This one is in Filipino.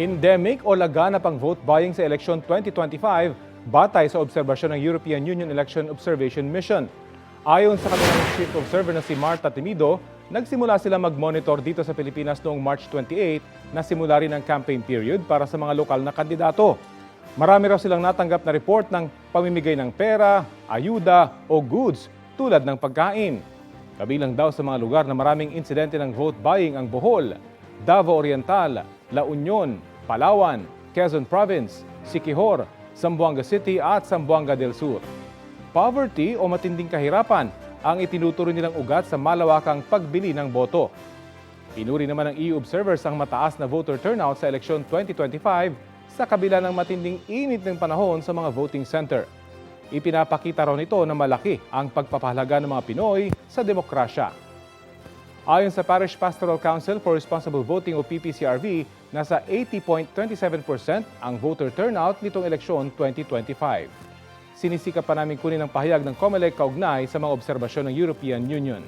Endemic o laganap ang vote buying sa eleksyon 2025 batay sa obserbasyon ng European Union Election Observation Mission. Ayon sa kanilang chief observer na si Marta Timido, nagsimula sila mag-monitor dito sa Pilipinas noong March 28 na simula rin ang campaign period para sa mga lokal na kandidato. Marami raw silang natanggap na report ng pamimigay ng pera, ayuda o goods tulad ng pagkain. Kabilang daw sa mga lugar na maraming insidente ng vote buying ang Bohol, Davao Oriental, La Union, Palawan, Quezon Province, Siquijor, Zamboanga City at Zamboanga del Sur. Poverty o matinding kahirapan ang itinuturo nilang ugat sa malawakang pagbili ng boto. Pinuri naman ng EU observers ang mataas na voter turnout sa eleksyon 2025 sa kabila ng matinding init ng panahon sa mga voting center. Ipinapakita raw nito na malaki ang pagpapahalaga ng mga Pinoy sa demokrasya. Ayon sa Parish Pastoral Council for Responsible Voting o PPCRV, nasa 80.27% ang voter turnout nitong eleksyon 2025. Sinisikap pa namin kunin ang pahayag ng COMELEC kaugnay sa mga obserbasyon ng European Union.